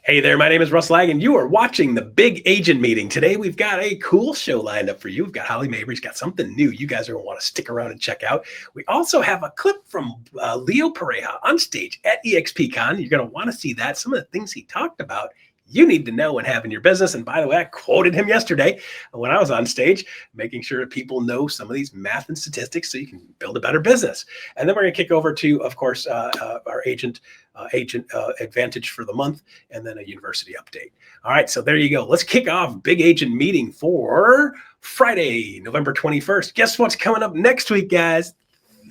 Hey there, my name is Russ Laggan. You are watching the Big Agent Meeting. Today, we've got a cool show lined up for you. We've got Holly Mabry's got something new you guys are going to want to stick around and check out. We also have a clip from Leo Pareja on stage at EXPcon. You're going to want to see that. Some of the things he talked about you need to know and have in your business. And by the way, I quoted him yesterday when I was on stage, making sure that people know some of these math and statistics so you can build a better business. And then we're going to kick over to, of course, our agent advantage for the month, and then a university update. All right, so there you go. Let's kick off Big Agent Meeting for Friday, November 21st. Guess what's coming up next week, guys?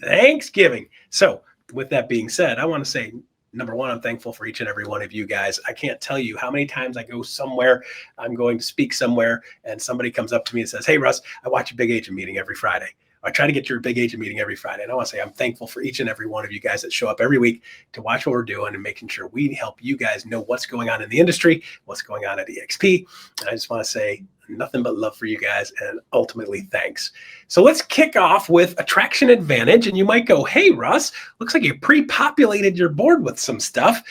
Thanksgiving. So with that being said, I want to say, number one, I'm thankful for each and every one of you guys. I can't tell you how many times I go somewhere, I'm going to speak somewhere, and somebody comes up to me and says, hey, Russ, I watch a Big Agent Meeting every Friday. I try to get your Big Agent Meeting every Friday. And I want to say I'm thankful for each and every one of you guys that show up every week to watch what we're doing and making sure we help you guys know what's going on in the industry, what's going on at EXP. And I just want to say nothing but love for you guys and ultimately thanks. So let's kick off with Attraction Advantage. And you might go, hey, Russ, looks like you pre-populated your board with some stuff.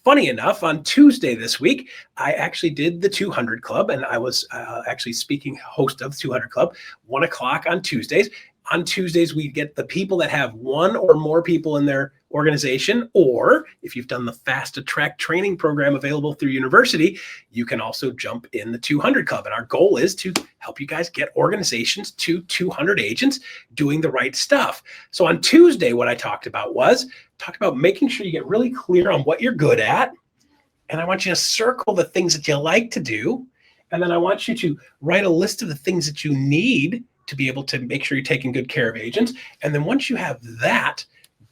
Funny enough, on Tuesday this week, I actually did the 200 Club, and I was actually speaking host of the 200 Club, 1 o'clock on Tuesdays. On Tuesdays, we get the people that have one or more people in their organization, or if you've done the Fast Attract training program available through university, you can also jump in the 200 Club. And our goal is to help you guys get organizations to 200 agents doing the right stuff. So on Tuesday, what I talked about making sure you get really clear on what you're good at. And I want you to circle the things that you like to do. And then I want you to write a list of the things that you need to be able to make sure you're taking good care of agents. And then once you have that,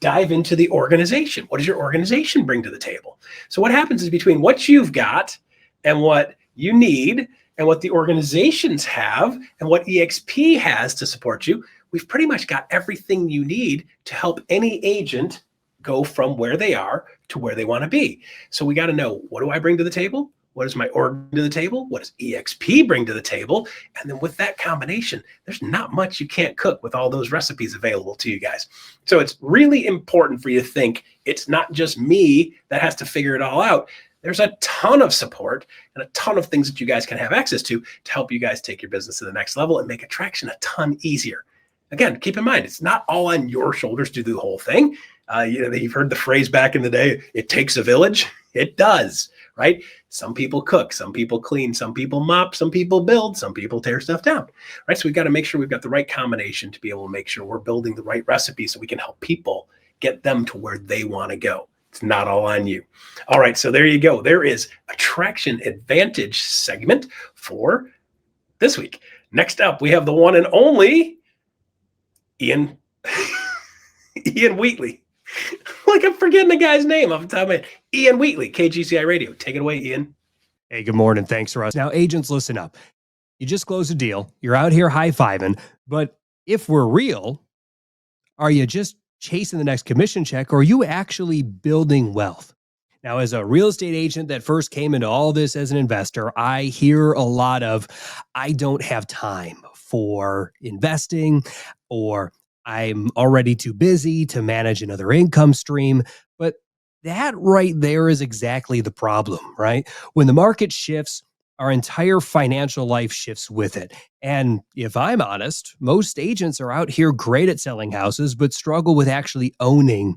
dive into the organization. What does your organization bring to the table? So what happens is between what you've got and what you need and what the organizations have and what EXP has to support you, we've pretty much got everything you need to help any agent go from where they are to where they want to be. So we got to know, what do I bring to the table? What does my org bring to the table? What does EXP bring to the table? And then with that combination, there's not much you can't cook with all those recipes available to you guys. So it's really important for you to think it's not just me that has to figure it all out. There's a ton of support and a ton of things that you guys can have access to help you guys take your business to the next level and make attraction a ton easier. Again, keep in mind, it's not all on your shoulders to do the whole thing. You've heard the phrase back in the day, it takes a village. It does, right? Some people cook, some people clean, some people mop, some people build, some people tear stuff down, right? So we've got to make sure we've got the right combination to be able to make sure we're building the right recipe so we can help people get them to where they want to go. It's not all on you. All right, so there you go. There is Attraction Advantage segment for this week. Next up, we have the one and only Ian Wheatley. Like I'm forgetting the guy's name off the top of my head. Ian Wheatley, KGCI Radio. Take it away, Ian. Hey, good morning. Thanks, Russ. Now, agents, listen up. You just closed a deal. You're out here high-fiving. But if we're real, are you just chasing the next commission check, or are you actually building wealth? Now, as a real estate agent that first came into all this as an investor, I hear a lot of, I don't have time for investing, or I'm already too busy to manage another income stream. But that right there is exactly the problem, right? When the market shifts, our entire financial life shifts with it. And if I'm honest, most agents are out here great at selling houses, but struggle with actually owning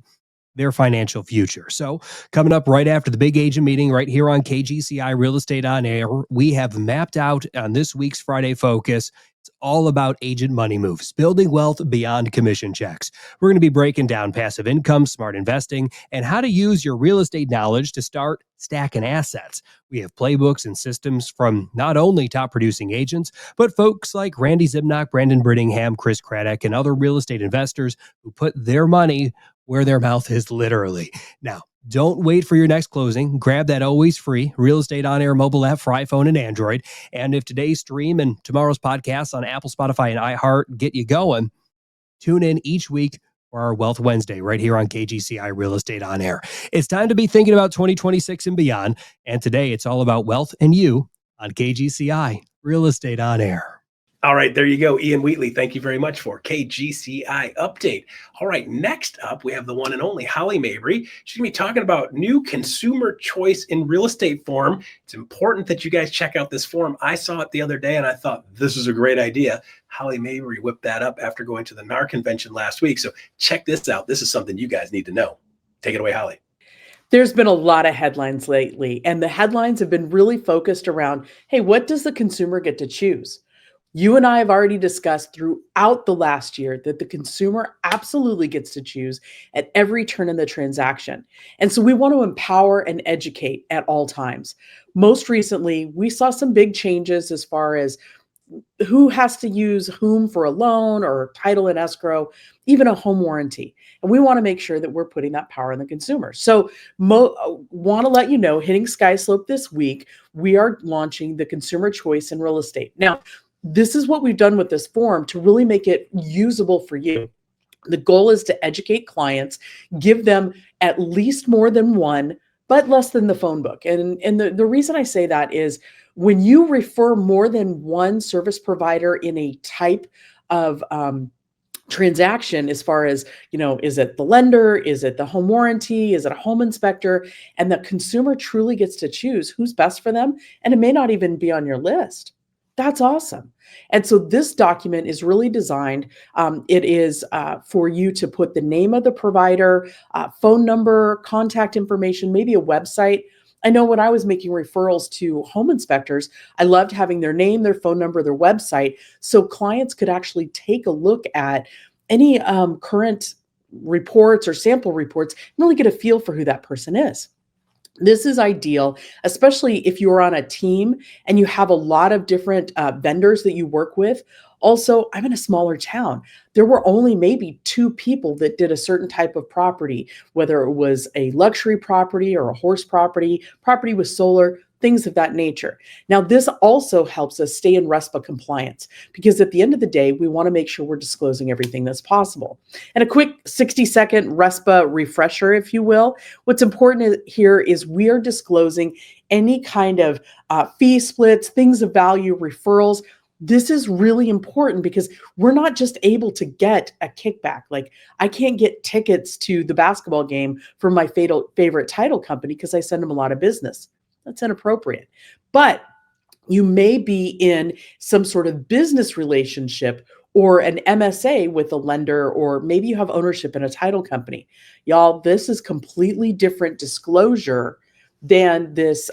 their financial future. So coming up right after the Big Agent Meeting right here on KGCI Real Estate On Air, we have mapped out on this week's Friday Focus. It's all about agent money moves, building wealth beyond commission checks. We're going to be breaking down passive income, smart investing, and how to use your real estate knowledge to start stacking assets. We have playbooks and systems from not only top producing agents, but folks like Randy Zibnock, Brandon Brittingham, Chris Craddock, and other real estate investors who put their money where their mouth is, literally. Now, don't wait for your next closing. Grab that always free Real Estate On Air mobile app for iPhone and Android. And if today's stream and tomorrow's podcast on Apple, Spotify, and iHeart get you going, tune in each week for our Wealth Wednesday right here on KGCI Real Estate On Air. It's time to be thinking about 2026 and beyond. And today it's all about wealth and you on KGCI Real Estate On Air. All right, there you go. Ian Wheatley, thank you very much for KGCI Update. All right, next up, we have the one and only Holly Mabry. She's going to be talking about new consumer choice in real estate form. It's important that you guys check out this form. I saw it the other day and I thought this is a great idea. Holly Mabry whipped that up after going to the NAR convention last week. So check this out. This is something you guys need to know. Take it away, Holly. There's been a lot of headlines lately, and the headlines have been really focused around, hey, what does the consumer get to choose? You and I have already discussed throughout the last year that the consumer absolutely gets to choose at every turn in the transaction. And so we want to empower and educate at all times. Most recently, we saw some big changes as far as who has to use whom for a loan or title and escrow, even a home warranty. And we want to make sure that we're putting that power in the consumer. So want to let you know, hitting SkySlope this week, we are launching the consumer choice in real estate. Now, this is what we've done with this form to really make it usable for you. The goal is to educate clients, give them at least more than one, but less than the phone book. And the reason I say that is when you refer more than one service provider in a type of transaction, as far as, is it the lender? Is it the home warranty? Is it a home inspector? And the consumer truly gets to choose who's best for them. And it may not even be on your list. That's awesome. And so this document is really designed. It is for you to put the name of the provider, phone number, contact information, maybe a website. I know when I was making referrals to home inspectors, I loved having their name, their phone number, their website, so clients could actually take a look at any current reports or sample reports and really get a feel for who that person is. This is ideal, especially if you're on a team and you have a lot of different vendors that you work with. Also, I'm in a smaller town. There were only maybe 2 people that did a certain type of property, whether it was a luxury property or a horse property with solar, things of that nature. Now, this also helps us stay in RESPA compliance because at the end of the day, we want to make sure we're disclosing everything that's possible. And a quick 60-second RESPA refresher, if you will. What's important here is we are disclosing any kind of fee splits, things of value, referrals. This is really important because we're not just able to get a kickback. Like, I can't get tickets to the basketball game from my favorite title company because I send them a lot of business. That's inappropriate. But you may be in some sort of business relationship or an MSA with a lender, or maybe you have ownership in a title company. Y'all, this is completely different disclosure than this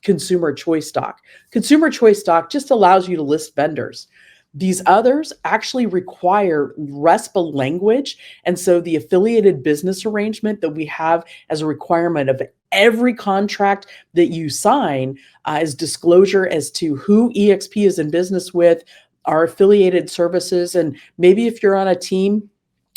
consumer choice doc. Consumer choice doc just allows you to list vendors. These others actually require RESPA language. And so the affiliated business arrangement that we have as a requirement of every contract that you sign is disclosure as to who EXP is in business with, our affiliated services. And maybe if you're on a team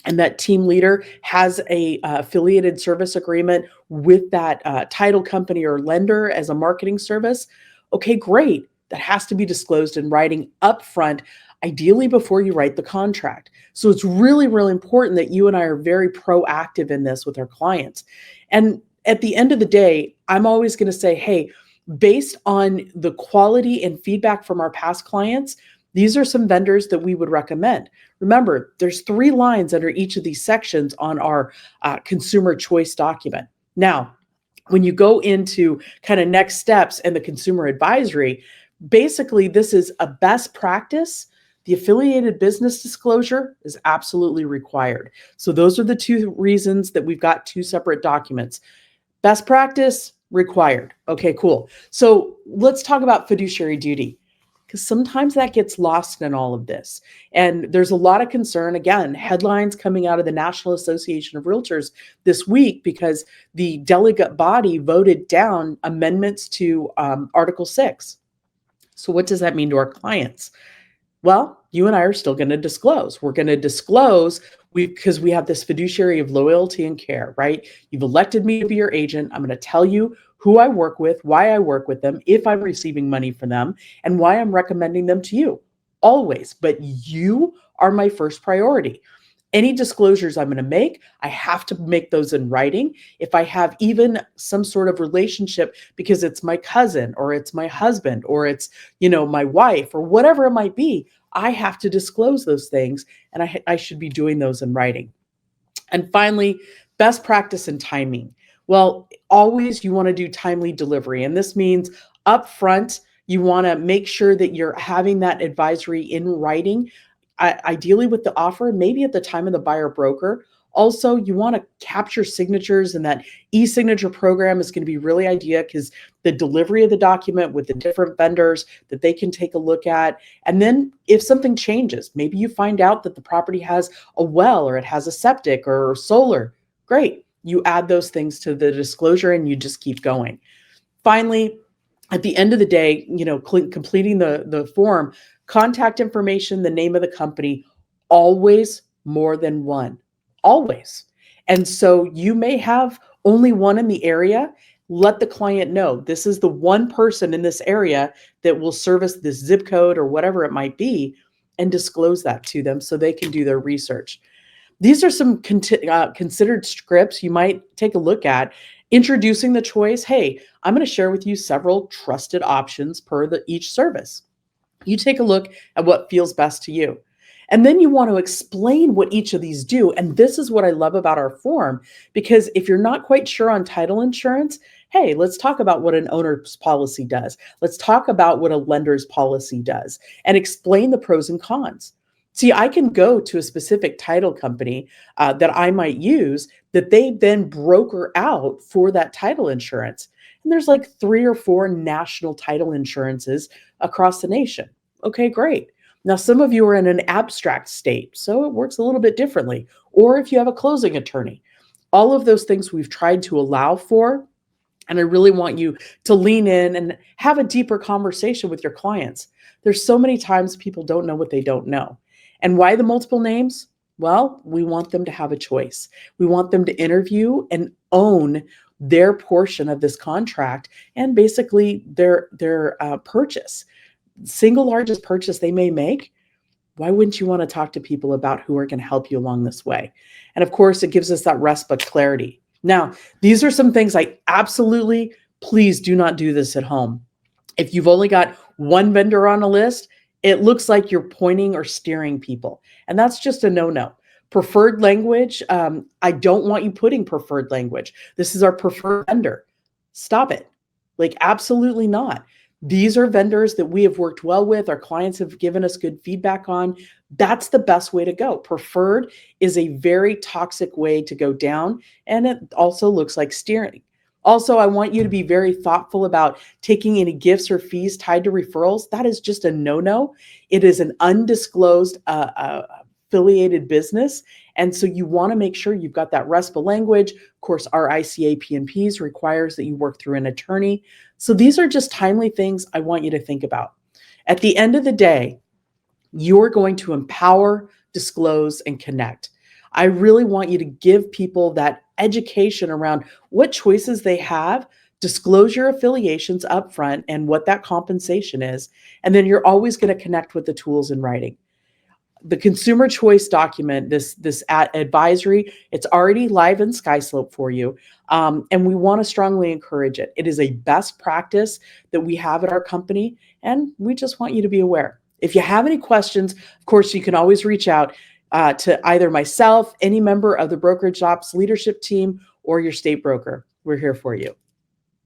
and that team leader has a affiliated service agreement with that title company or lender as a marketing service, okay, great. That has to be disclosed in writing upfront, ideally before you write the contract. So it's really, really important that you and I are very proactive in this with our clients. And at the end of the day, I'm always going to say, hey, based on the quality and feedback from our past clients, these are some vendors that we would recommend. Remember, there's 3 lines under each of these sections on our consumer choice document. Now, when you go into kind of next steps and the consumer advisory, basically this is a best practice. The affiliated business disclosure is absolutely required. So those are the 2 reasons that we've got 2 separate documents. Best practice, required. Okay, cool. So let's talk about fiduciary duty, because sometimes that gets lost in all of this. And there's a lot of concern, again, headlines coming out of the National Association of Realtors this week because the delegate body voted down amendments to Article 6. So what does that mean to our clients? Well, you and I are still going to disclose. We're going to disclose because we have this fiduciary of loyalty and care, right? You've elected me to be your agent. I'm going to tell you who I work with, why I work with them, if I'm receiving money from them, and why I'm recommending them to you. Always. But you are my first priority. Any disclosures I'm going to make, I have to make those in writing. If I have even some sort of relationship because it's my cousin or it's my husband or it's, my wife or whatever it might be, I have to disclose those things, and I should be doing those in writing. And finally, best practice and timing. Well, always you want to do timely delivery. And this means upfront, you want to make sure that you're having that advisory in writing, ideally with the offer, maybe at the time of the buyer broker. Also, you want to capture signatures, and that e-signature program is going to be really ideal because the delivery of the document with the different vendors that they can take a look at. And then if something changes, maybe you find out that the property has a well or it has a septic or solar, great. You add those things to the disclosure and you just keep going. Finally, at the end of the day, completing the form, contact information, the name of the company, always more than one. Always. And so you may have only one in the area. Let the client know this is the one person in this area that will service this zip code or whatever it might be, and disclose that to them so they can do their research. These are some considered scripts you might take a look at. Introducing the choice. Hey, I'm going to share with you several trusted options per each service. You take a look at what feels best to you. And then you want to explain what each of these do. And this is what I love about our form, because if you're not quite sure on title insurance, hey, let's talk about what an owner's policy does. Let's talk about what a lender's policy does and explain the pros and cons. See, I can go to a specific title company that I might use that they then broker out for that title insurance. And there's like 3 or 4 national title insurances across the nation. Okay, great. Now, some of you are in an abstract state, so it works a little bit differently. Or if you have a closing attorney, all of those things we've tried to allow for. And I really want you to lean in and have a deeper conversation with your clients. There's so many times people don't know what they don't know. And why the multiple names? Well, we want them to have a choice. We want them to interview and own their portion of this contract and basically their purchase. Single largest purchase they may make. Why wouldn't you want to talk to people about who are going to help you along this way? And of course, it gives us that RESPA clarity. Now, these are some things please do not do this at home. If you've only got one vendor on a list, it looks like you're pointing or steering people. And that's just a no-no. Preferred language, I don't want you putting preferred language. This is our preferred vendor. Stop it. Absolutely not. These are vendors that we have worked well with. Our clients have given us good feedback on. That's the best way to go. Preferred is a very toxic way to go down, and it also looks like steering. Also, I want you to be very thoughtful about taking any gifts or fees tied to referrals. That is just a no-no. It is an undisclosed affiliated business. And so you want to make sure you've got that RESPA language. Of course, our ICA P&Ps requires that you work through an attorney. So these are just timely things I want you to think about. At the end of the day, you're going to empower, disclose, and connect. I really want you to give people that education around what choices they have, disclose your affiliations up front and what that compensation is, and then you're always going to connect with the tools in writing. The Consumer Choice document, this advisory, it's already live in SkySlope for you, and we want to strongly encourage it. It is a best practice that we have at our company, and we just want you to be aware. If you have any questions, of course, you can always reach out to either myself, any member of the Brokerage Ops leadership team, or your state broker. We're here for you.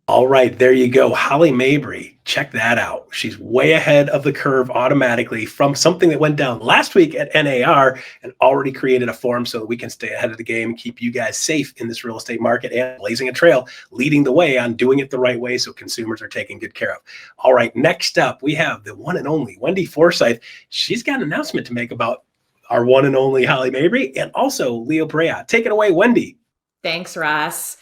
All right, there you go. Holly Mabry, check that out. She's way ahead of the curve automatically from something that went down last week at NAR and already created a forum so that we can stay ahead of the game, keep you guys safe in this real estate market, and blazing a trail, leading the way on doing it the right way so consumers are taken good care of. All right, next up, we have the one and only Wendy Forsythe. She's got an announcement to make about our one and only Holly Mabry and also Leo Pareja. Take it away, Wendy. Thanks, Russ.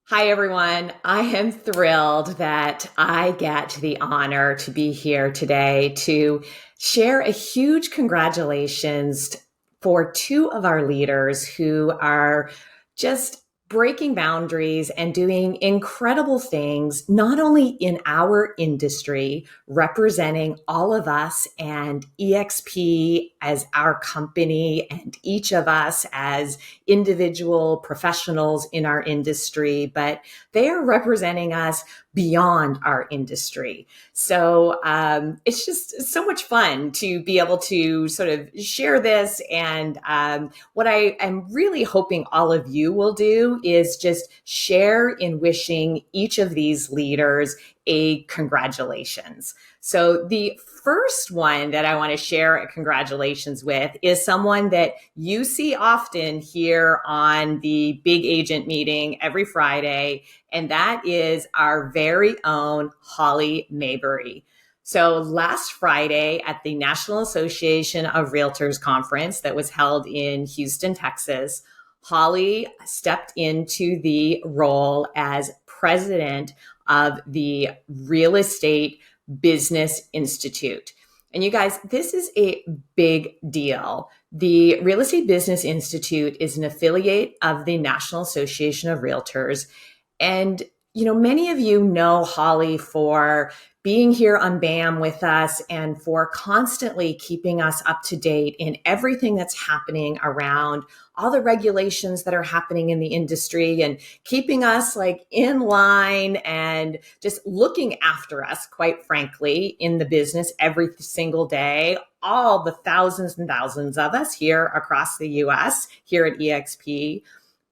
Hi, everyone. I am thrilled that I get the honor to be here today to share a huge congratulations for 2 of our leaders who are just breaking boundaries and doing incredible things, not only in our industry, representing all of us and EXP as our company and each of us as individual professionals in our industry, but they are representing us beyond our industry. So it's just so much fun to be able to sort of share this. And what I am really hoping all of you will do is just share in wishing each of these leaders a congratulations. So the first one that I want to share a congratulations with is someone that you see often here on the Big Agent Meeting every Friday, and that is our very own Holly Mabery. So last Friday at the National Association of Realtors conference that was held in Houston, Texas, Holly stepped into the role as president of the Real Estate Business Institute. And you guys, this is a big deal. The Real Estate Business Institute is an affiliate of the National Association of Realtors. And, you know, many of you know Holly for being here on BAM with us and for constantly keeping us up to date in everything that's happening around all the regulations that are happening in the industry and keeping us like in line and just looking after us, quite frankly, in the business every single day. All the thousands and thousands of us here across the US, here at EXP.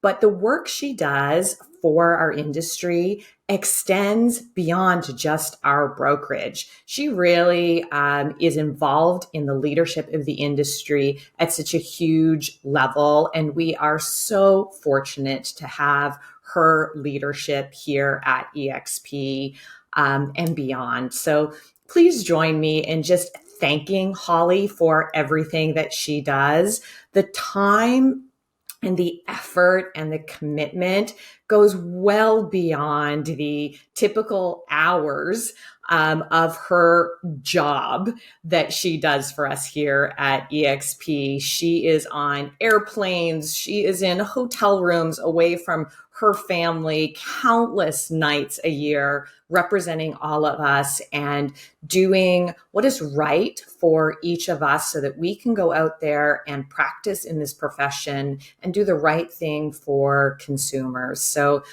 But the work she does for our industry extends beyond just our brokerage. She really is involved in the leadership of the industry at such a huge level. And we are so fortunate to have her leadership here at EXP and beyond. So please join me in just thanking Holly for everything that she does. The time and the effort and the commitment goes well beyond the typical hours of her job that she does for us here at EXP. She is on airplanes. She is in hotel rooms away from her family countless nights a year, representing all of us and doing what is right for each of us so that we can go out there and practice in this profession and do the right thing for consumers. So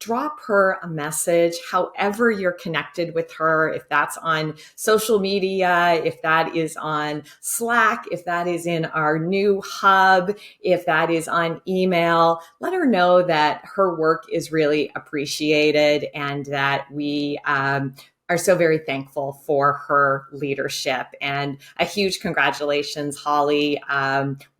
drop her a message, however you're connected with her, if that's on social media, if that is on Slack, if that is in our new hub, if that is on email, let her know that her work is really appreciated and that we are so very thankful for her leadership. And a huge congratulations, Holly.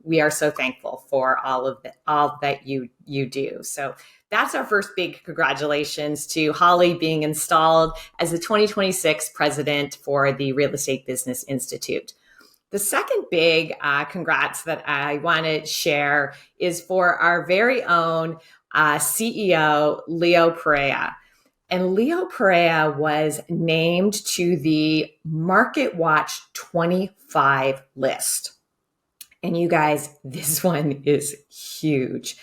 We are so thankful for all that you do. So that's our first big congratulations to Holly being installed as the 2026 president for the Real Estate Business Institute. The second big congrats that I want to share is for our very own CEO, Leo Pareja. And Leo Pareja was named to the Market Watch 25 list. And you guys, this one is huge.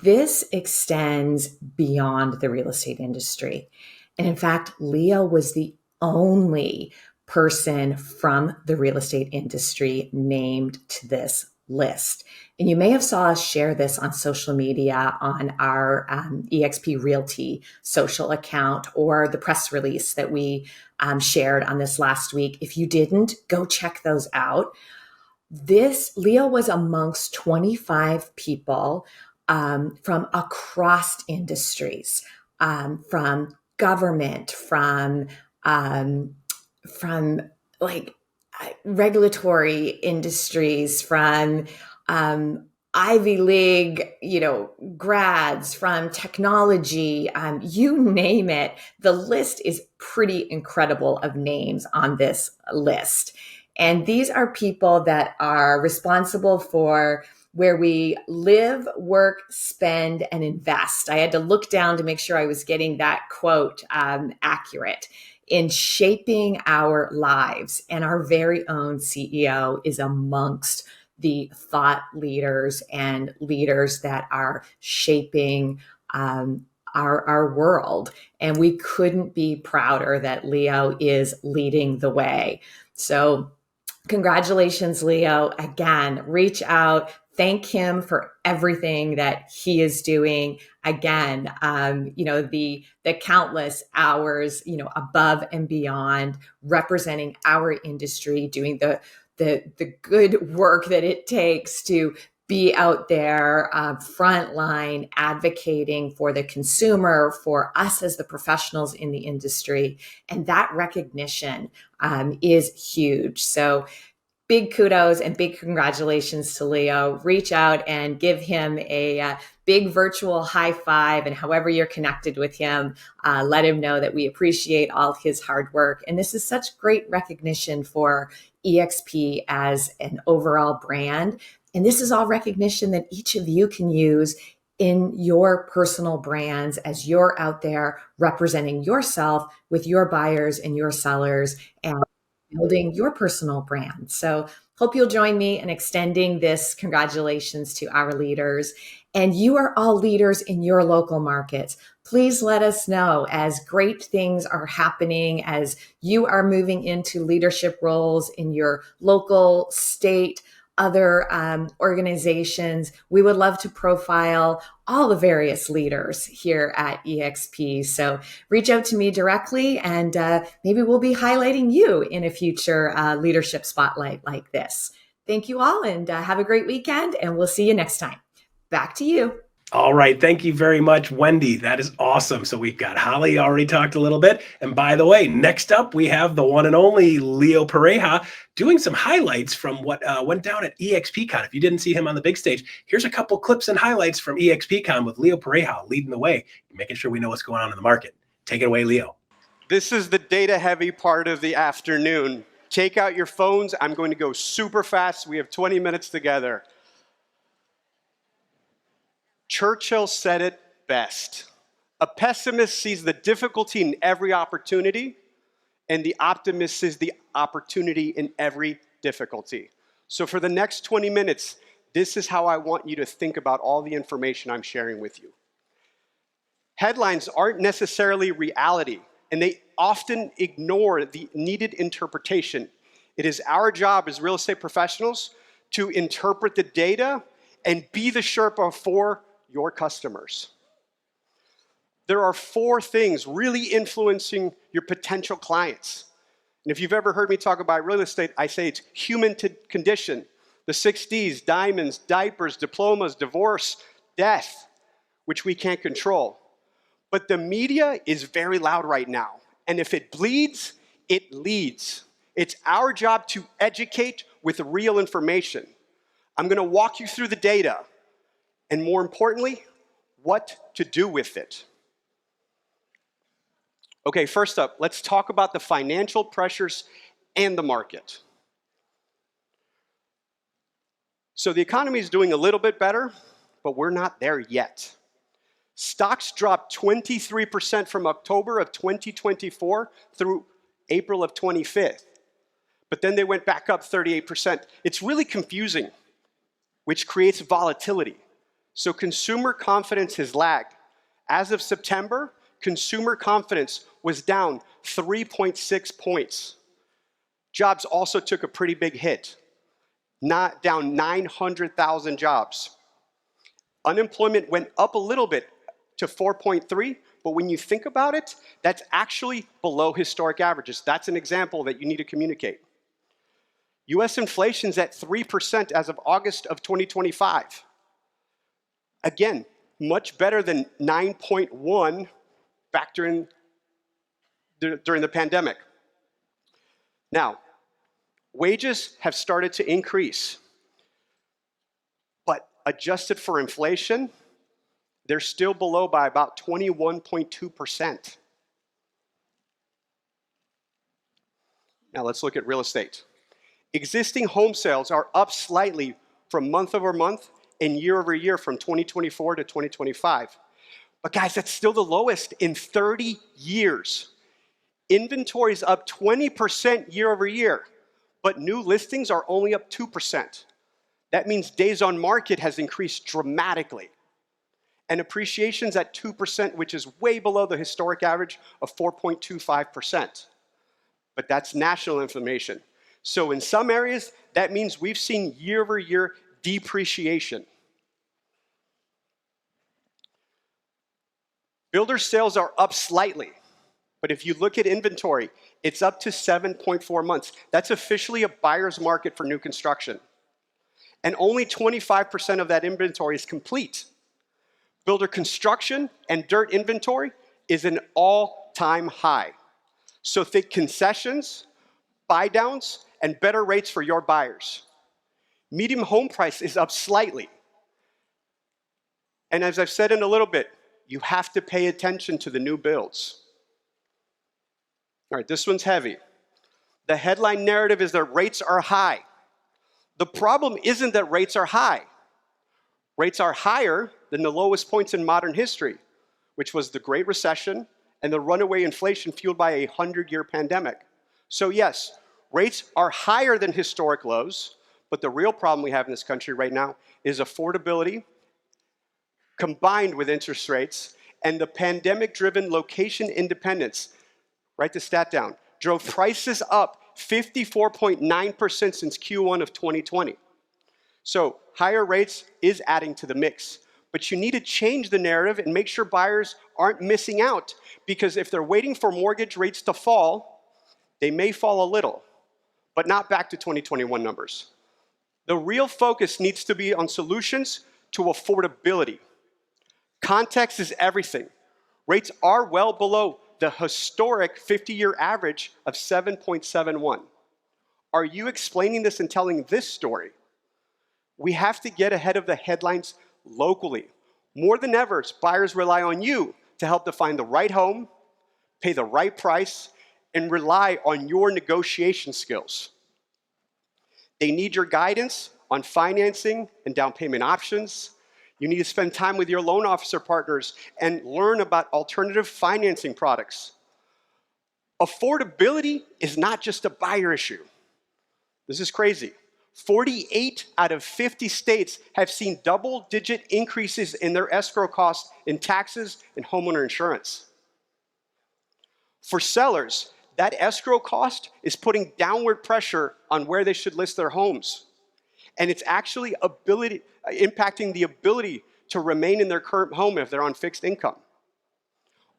This extends beyond the real estate industry. And in fact, Leo was the only person from the real estate industry named to this list. And you may have saw us share this on social media on our EXP Realty social account or the press release that we shared on this last week. If you didn't, go check those out. Leo was amongst 25 people from across industries, from government, from like regulatory industries, from Ivy League, grads, from technology, you name it. The list is pretty incredible of names on this list. And these are people that are responsible for where we live, work, spend, and invest. I had to look down to make sure I was getting that quote accurate in shaping our lives. And our very own CEO is amongst the thought leaders and leaders that are shaping our world. And we couldn't be prouder that Leo is leading the way. So congratulations, Leo. Again, reach out, thank him for everything that he is doing. Again, the countless hours, above and beyond, representing our industry, doing the good work that it takes to be out there, frontline, advocating for the consumer, for us as the professionals in the industry. And that recognition is huge. So big kudos and big congratulations to Leo. Reach out and give him a big virtual high five. And however you're connected with him, let him know that we appreciate all his hard work. And this is such great recognition for EXP as an overall brand. And this is all recognition that each of you can use in your personal brands as you're out there representing yourself with your buyers and your sellers and building your personal brand. So hope you'll join me in extending this congratulations to our leaders. And you are all leaders in your local markets. Please let us know as great things are happening, as you are moving into leadership roles in your local, state, other organizations. We would love to profile all the various leaders here at EXP. So reach out to me directly, and maybe we'll be highlighting you in a future leadership spotlight like this. Thank you all, and have a great weekend, and we'll see you next time. Back to you. All right. Thank you very much, Wendy. That is awesome. So we've got Holly already talked a little bit. And by the way, next up, we have the one and only Leo Pareja doing some highlights from what went down at EXPcon. If you didn't see him on the big stage, here's a couple clips and highlights from EXPcon with Leo Pareja leading the way, making sure we know what's going on in the market. Take it away, Leo. This is the data-heavy part of the afternoon. Take out your phones. I'm going to go super fast. We have 20 minutes together. Churchill said it best. A pessimist sees the difficulty in every opportunity, and the optimist sees the opportunity in every difficulty. So for the next 20 minutes, this is how I want you to think about all the information I'm sharing with you. Headlines aren't necessarily reality, and they often ignore the needed interpretation. It is our job as real estate professionals to interpret the data and be the Sherpa for your customers. There are 4 things really influencing your potential clients. And if you've ever heard me talk about real estate, I say it's human condition. The 6 Ds, diamonds, diapers, diplomas, divorce, death, which we can't control. But the media is very loud right now. And if it bleeds, it leads. It's our job to educate with real information. I'm going to walk you through the data. And more importantly, what to do with it. Okay, first up, let's talk about the financial pressures and the market. So the economy is doing a little bit better, but we're not there yet. Stocks dropped 23% from October of 2024 through April of 25th. But then they went back up 38%. It's really confusing, which creates volatility. So consumer confidence has lagged. As of September, consumer confidence was down 3.6 points. Jobs also took a pretty big hit, down 900,000 jobs. Unemployment went up a little bit to 4.3, but when you think about it, that's actually below historic averages. That's an example that you need to communicate. US inflation's at 3% as of August of 2025. Again, much better than 9.1 back during the pandemic. Now, wages have started to increase, but adjusted for inflation, they're still below by about 21.2%. Now let's look at real estate. Existing home sales are up slightly from month over month and year over year from 2024 to 2025. But guys, that's still the lowest in 30 years. Inventory's up 20% year over year, but new listings are only up 2%. That means days on market has increased dramatically. And appreciation's at 2%, which is way below the historic average of 4.25%. But that's national information. So in some areas, that means we've seen year-over-year depreciation. Builder sales are up slightly, but if you look at inventory, it's up to 7.4 months. That's officially a buyer's market for new construction. And only 25% of that inventory is complete. Builder construction and dirt inventory is an all-time high. So think concessions, buy downs, and better rates for your buyers. Median home price is up slightly. And as I've said in a little bit, you have to pay attention to the new builds. All right, this one's heavy. The headline narrative is that rates are high. The problem isn't that rates are high. Rates are higher than the lowest points in modern history, which was the Great Recession and the runaway inflation fueled by a 100-year pandemic. So yes, rates are higher than historic lows, but the real problem we have in this country right now is affordability combined with interest rates, and the pandemic-driven location independence, write the stat down, drove prices up 54.9% since Q1 of 2020. So higher rates is adding to the mix, but you need to change the narrative and make sure buyers aren't missing out, because if they're waiting for mortgage rates to fall, they may fall a little, but not back to 2021 numbers. The real focus needs to be on solutions to affordability. Context is everything. Rates are well below the historic 50-year average of 7.71. Are you explaining this and telling this story? We have to get ahead of the headlines locally. More than ever, buyers rely on you to help them find the right home, pay the right price, and rely on your negotiation skills. They need your guidance on financing and down payment options. You need to spend time with your loan officer partners and learn about alternative financing products. Affordability is not just a buyer issue. This is crazy. 48 out of 50 states have seen double-digit increases in their escrow costs in taxes and homeowner insurance. For sellers, that escrow cost is putting downward pressure on where they should list their homes. And it's actually impacting the ability to remain in their current home if they're on fixed income.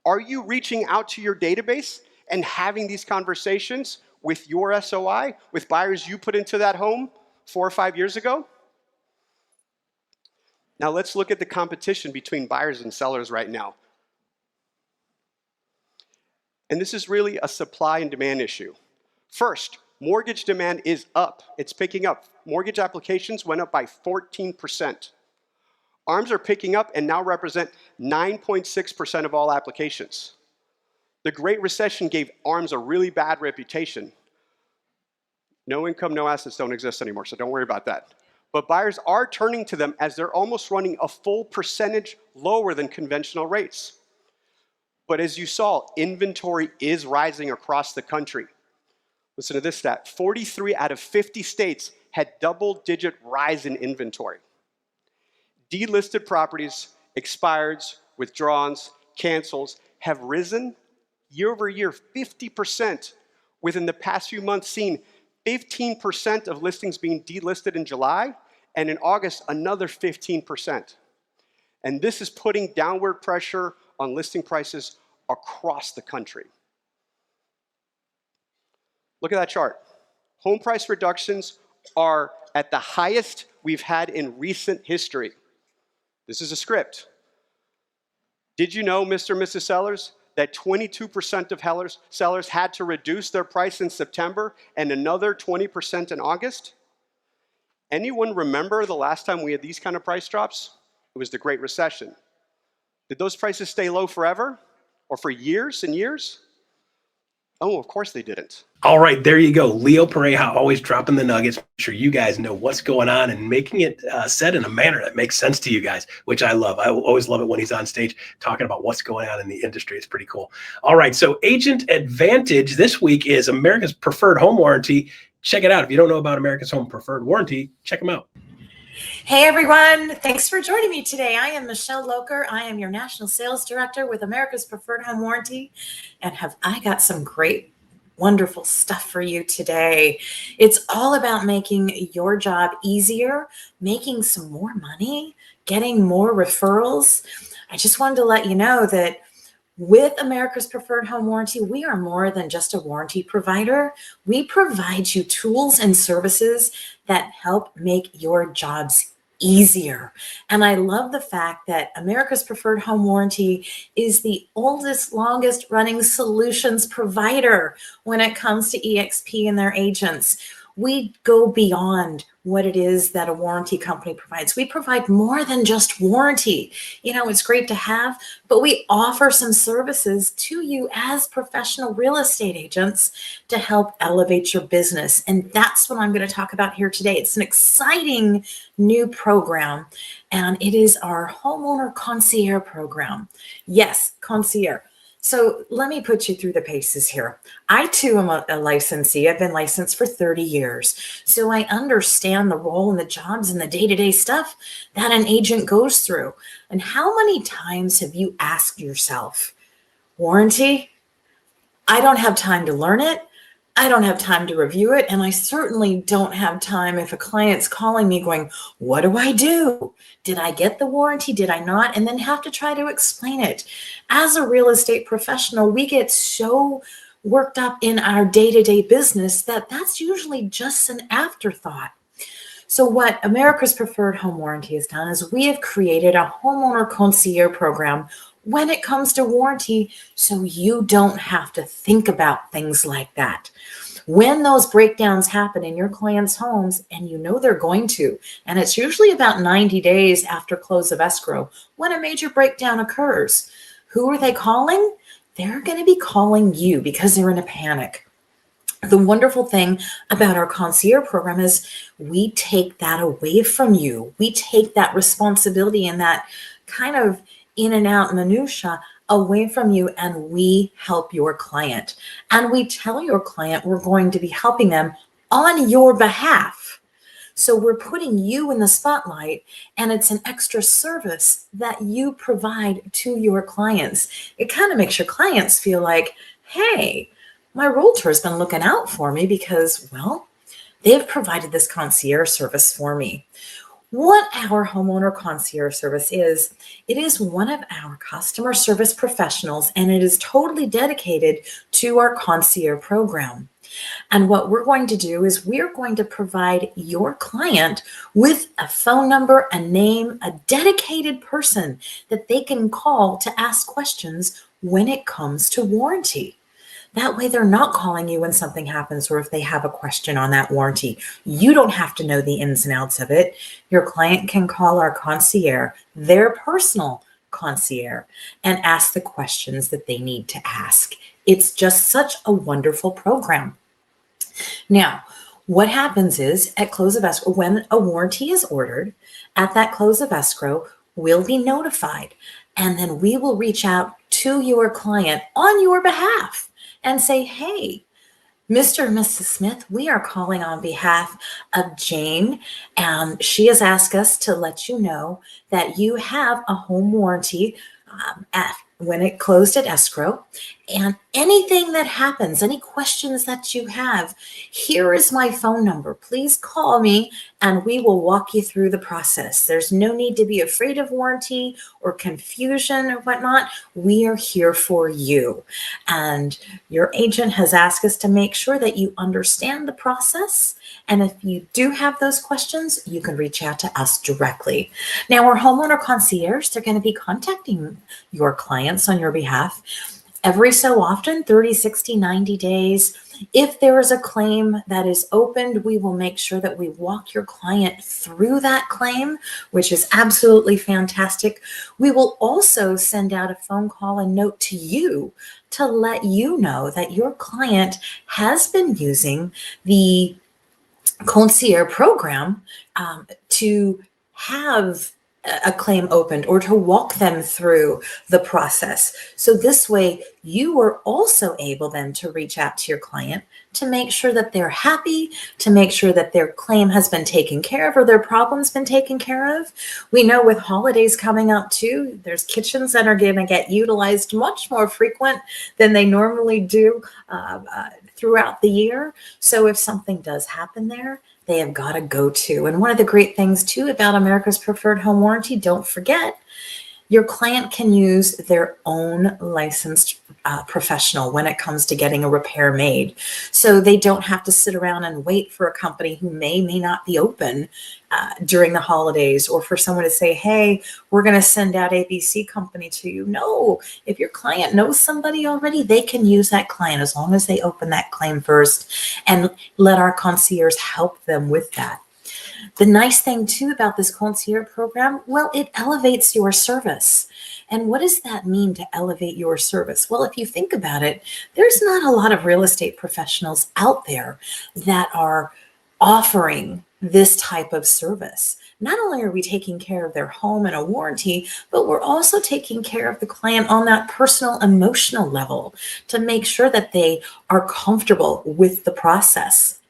Are you reaching out to your database and having these conversations with your SOI, with buyers you put into that home 4 or 5 years ago? Now let's look at the competition between buyers and sellers right now. And this is really a supply and demand issue. First, mortgage demand is up. It's picking up. Mortgage applications went up by 14%. ARMs are picking up and now represent 9.6% of all applications. The Great Recession gave ARMs a really bad reputation. No income, no assets don't exist anymore, so don't worry about that. But buyers are turning to them as they're almost running a full percentage lower than conventional rates. But as you saw, inventory is rising across the country. Listen to this stat. 43 out of 50 states had double-digit rise in inventory. Delisted properties, expireds, withdrawals, cancels have risen year over year 50% within the past few months, seen 15% of listings being delisted in July, and in August, another 15%. And this is putting downward pressure on listing prices across the country. Look at that chart. Home price reductions are at the highest we've had in recent history. This is a script. Did you know, Mr. and Mrs. Sellers, that 22% of sellers had to reduce their price in September and another 20% in August? Anyone remember the last time we had these kind of price drops? It was the Great Recession. Did those prices stay low forever or for years and years? Oh, of course they didn't. All right, there you go. Leo Pareja always dropping the nuggets. Make sure you guys know what's going on and making it said in a manner that makes sense to you guys, which I love. I always love it when he's on stage talking about what's going on in the industry. It's pretty cool. All right, so Agent Advantage this week is America's preferred home warranty. Check it out. If you don't know about America's Home Preferred Warranty, check them out. Hey everyone, thanks for joining me today. I am Michelle Loker. I am your National Sales Director with America's Preferred Home Warranty, and I got some great, wonderful stuff for you today. It's all about making your job easier, making some more money, getting more referrals. I just wanted to let you know that with America's Preferred Home Warranty, we are more than just a warranty provider. We provide you tools and services that help make your jobs easier. And I love the fact that America's Preferred Home Warranty is the oldest, longest running solutions provider when it comes to EXP and their agents. We go beyond what it is that a warranty company provides. We provide more than just warranty. It's great to have, but we offer some services to you as professional real estate agents to help elevate your business. And that's what I'm going to talk about here today. It's an exciting new program, and it is our Homeowner Concierge program. Yes, Concierge. So let me put you through the paces here. I too am a licensee. I've been licensed for 30 years. So I understand the role and the jobs and the day-to-day stuff that an agent goes through. And how many times have you asked yourself, warranty? I don't have time to learn it. I don't have time to review it. And I certainly don't have time if a client's calling me going, what do I do? Did I get the warranty? Did I not? And then have to try to explain it. As a real estate professional, we get so worked up in our day-to-day business that that's usually just an afterthought. So what America's Preferred Home Warranty has done is we have created a homeowner concierge program when it comes to warranty, so you don't have to think about things like that. When those breakdowns happen in your clients' homes, and they're going to, and it's usually about 90 days after close of escrow when a major breakdown occurs, who are they calling? They're going to be calling you because they're in a panic. The wonderful thing about our concierge program is we take that away from you. We take that responsibility and that kind of in and out minutia away from you, and we help your client. And we tell your client we're going to be helping them on your behalf. So we're putting you in the spotlight, and it's an extra service that you provide to your clients. It kind of makes your clients feel like, hey, my realtor has been looking out for me because, well, they've provided this concierge service for me. What our homeowner concierge service is, it is one of our customer service professionals, and it is totally dedicated to our concierge program. And what we're going to do is we're going to provide your client with a phone number, a name, a dedicated person that they can call to ask questions when it comes to warranty. That way they're not calling you when something happens or if they have a question on that warranty. You don't have to know the ins and outs of it. Your client can call our concierge, their personal concierge, and ask the questions that they need to ask. It's just such a wonderful program. Now, what happens is at close of escrow, when a warranty is ordered, at that close of escrow, we'll be notified, and then we will reach out to your client on your behalf and say, hey, Mr. and Mrs. Smith, we are calling on behalf of Jane, and she has asked us to let you know that you have a home warranty when it closed at escrow. And anything that happens, any questions that you have, here is my phone number. Please call me and we will walk you through the process. There's no need to be afraid of warranty or confusion or whatnot. We are here for you. And your agent has asked us to make sure that you understand the process. And if you do have those questions, you can reach out to us directly. Now, our homeowner concierge, they're going to be contacting your clients on your behalf every so often, 30, 60, 90 days. If there is a claim that is opened, we will make sure that we walk your client through that claim, which is absolutely fantastic. We will also send out a phone call and note to you to let you know that your client has been using the concierge program to have a claim opened or to walk them through the process. So this way you are also able then to reach out to your client to make sure that they're happy, to make sure that their claim has been taken care of or their problem's been taken care of. We know with holidays coming up too, there's kitchens that are going to get utilized much more frequent than they normally do throughout the year. So if something does happen there, they have got to go to. And one of the great things too about America's Preferred Home Warranty, don't forget, your client can use their own licensed professional when it comes to getting a repair made. So they don't have to sit around and wait for a company who may not be open during the holidays, or for someone to say, hey, we're going to send out ABC company to you. No, if your client knows somebody already, they can use that client as long as they open that claim first and let our concierge help them with that. The nice thing too about this concierge program, well, it elevates your service. And what does that mean to elevate your service? Well, if you think about it, there's not a lot of real estate professionals out there that are offering this type of service. Not only are we taking care of their home and a warranty, but we're also taking care of the client on that personal, emotional level to make sure that they are comfortable with the process.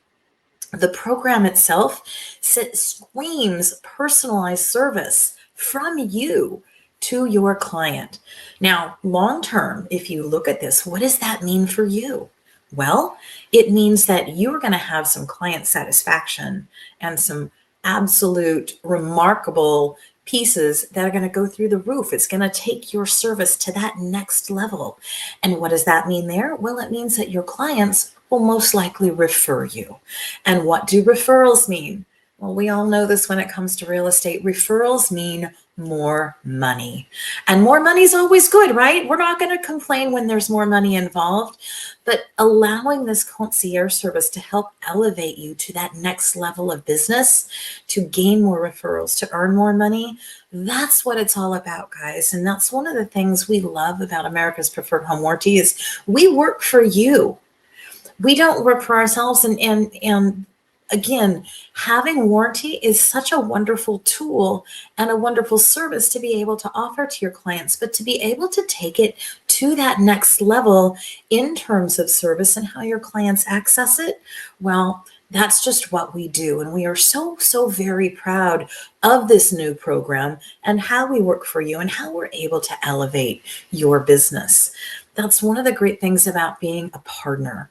The program itself screams personalized service from you to your client. Now, long term, if you look at this, what does that mean for you? Well, it means that you're going to have some client satisfaction and some absolute remarkable pieces that are going to go through the roof. It's going to take your service to that next level. And what does that mean there? Well, it means that your clients will most likely refer you. And what do referrals mean? Well, we all know this when it comes to real estate. Referrals mean more money. And more money is always good, right? We're not going to complain when there's more money involved, but allowing this concierge service to help elevate you to that next level of business, to gain more referrals, to earn more money, that's what it's all about, guys. And that's one of the things we love about America's Preferred Home Warranty is we work for you. We don't work for ourselves. And again, having warranty is such a wonderful tool and a wonderful service to be able to offer to your clients, but to be able to take it to that next level in terms of service and how your clients access it, well, that's just what we do. And we are so, so very proud of this new program and how we work for you and how we're able to elevate your business. That's one of the great things about being a partner.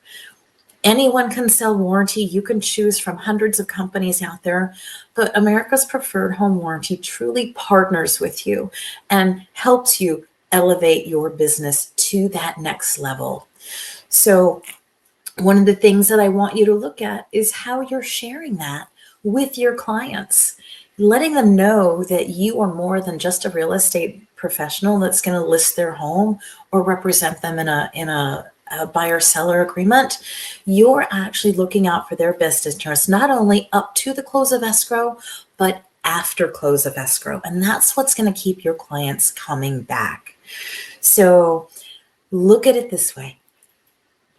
Anyone can sell warranty. You can choose from hundreds of companies out there, but America's Preferred Home Warranty truly partners with you and helps you elevate your business to that next level. So one of the things that I want you to look at is how you're sharing that with your clients, letting them know that you are more than just a real estate professional that's going to list their home or represent them in a buyer-seller agreement. You're actually looking out for their best interests, not only up to the close of escrow, but after close of escrow. And that's what's going to keep your clients coming back. So look at it this way.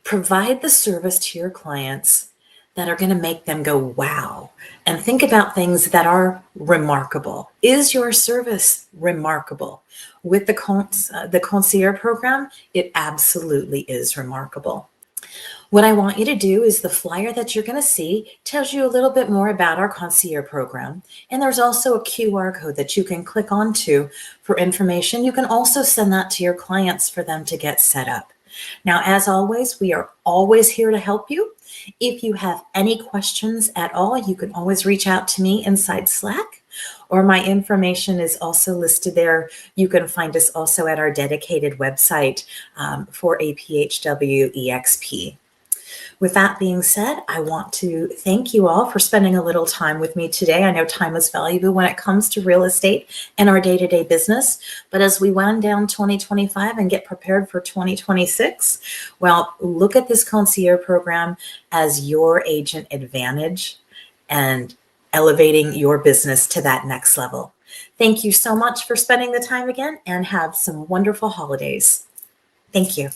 Provide the service to your clients that are going to make them go, wow, and think about things that are remarkable. Is your service remarkable? With the concierge program, it absolutely is remarkable. What I want you to do is the flyer that you're going to see tells you a little bit more about our concierge program. And there's also a QR code that you can click onto for information. You can also send that to your clients for them to get set up. Now, as always, we are always here to help you. If you have any questions at all, you can always reach out to me inside Slack, or my information is also listed there. You can find us also at our dedicated website for APHW EXP. With that being said, I want to thank you all for spending a little time with me today. I know time is valuable when it comes to real estate and our day-to-day business. But as we wind down 2025 and get prepared for 2026, well, look at this concierge program as your agent advantage and elevating your business to that next level. Thank you so much for spending the time again, and have some wonderful holidays. Thank you.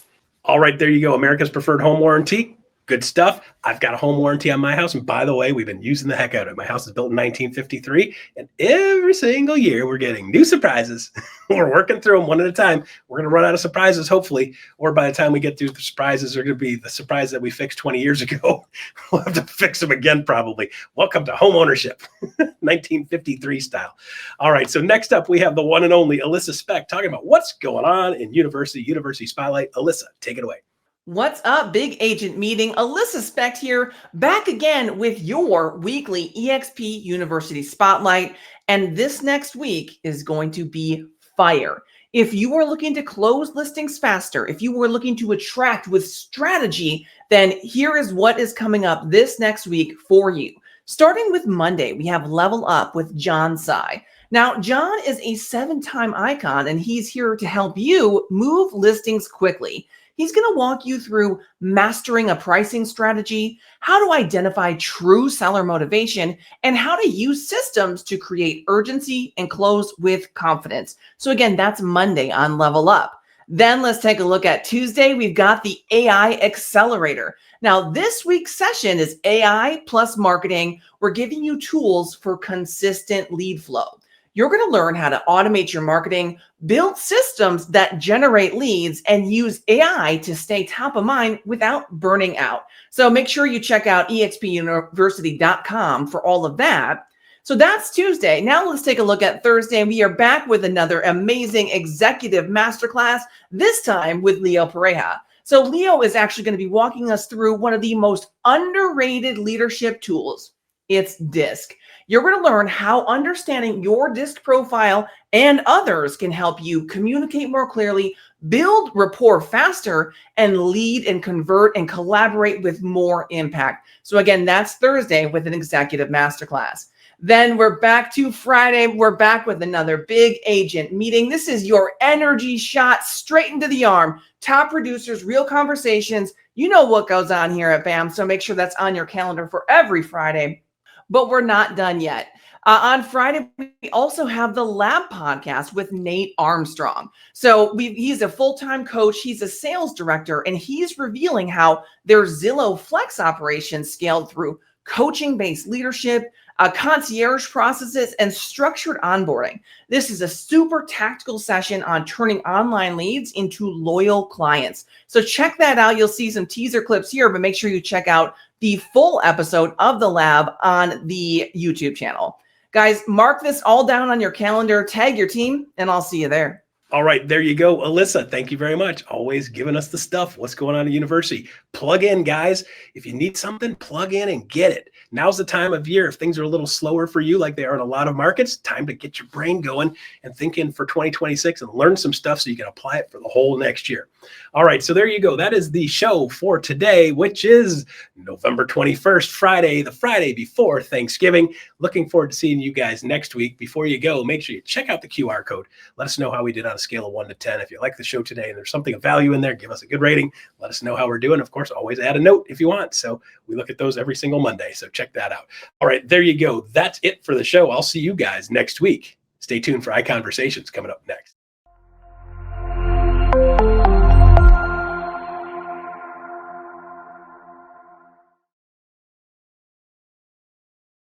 All right, there you go. America's Preferred Home Warranty. Good stuff. I've got a home warranty on my house. And by the way, we've been using the heck out of it. My house is built in 1953. And every single year we're getting new surprises. We're working through them one at a time. We're going to run out of surprises, hopefully. Or by the time we get through the surprises, they're going to be the surprise that we fixed 20 years ago. We'll have to fix them again, probably. Welcome to home ownership, 1953 style. All right. So next up, we have the one and only Alyssa Specht talking about what's going on in University Spotlight. Alyssa, take it away. What's up, big agent meeting? Alyssa Specht here, back again with your weekly EXP University Spotlight. And this next week is going to be fire. If you are looking to close listings faster, if you were looking to attract with strategy, then here is what is coming up this next week for you. Starting with Monday, we have Level Up with John Tsai. Now, John is a 7-time icon, and he's here to help you move listings quickly. He's going to walk you through mastering a pricing strategy, how to identify true seller motivation, and how to use systems to create urgency and close with confidence. So again, that's Monday on Level Up. Then let's take a look at Tuesday. We've got the AI Accelerator. Now, this week's session is AI plus marketing. We're giving you tools for consistent lead flow. You're going to learn how to automate your marketing, build systems that generate leads, and use AI to stay top of mind without burning out. So make sure you check out EXPuniversity.com for all of that. So that's Tuesday. Now let's take a look at Thursday. We are back with another amazing executive masterclass, this time with Leo Pareja. So Leo is actually going to be walking us through one of the most underrated leadership tools. It's DISC. You're going to learn how understanding your DISC profile and others can help you communicate more clearly, build rapport faster, and lead and convert and collaborate with more impact. So again, that's Thursday with an executive masterclass. Then we're back to Friday. We're back with another big agent meeting. This is your energy shot straight into the arm. Top producers, real conversations. You know what goes on here at BAM, so make sure that's on your calendar for every Friday. But we're not done yet. On Friday, we also have the Lab podcast with Nate Armstrong. So he's a full-time coach. He's a sales director, and he's revealing how their Zillow Flex operations scaled through coaching-based leadership, concierge processes, and structured onboarding. This is a super tactical session on turning online leads into loyal clients. So check that out. You'll see some teaser clips here, but make sure you check out the full episode of the Lab on the YouTube channel. Guys, mark this all down on your calendar, tag your team, and I'll see you there. All right, there you go. Alyssa, thank you very much. Always giving us the stuff. What's going on at university? Plug in, guys. If you need something, plug in and get it. Now's the time of year. If things are a little slower for you, like they are in a lot of markets, time to get your brain going and thinking for 2026 and learn some stuff so you can apply it for the whole next year. All right, so there you go. That is the show for today, which is November 21st, Friday, the Friday before Thanksgiving. Looking forward to seeing you guys next week. Before you go, make sure you check out the QR code. Let us know how we did on a scale of 1 to 10. If you like the show today and there's something of value in there, give us a good rating. Let us know how we're doing. Of course, always add a note if you want. So we look at those every single Monday. So check that out. All right, there you go. That's it for the show. I'll see you guys next week. Stay tuned for iConversations coming up next.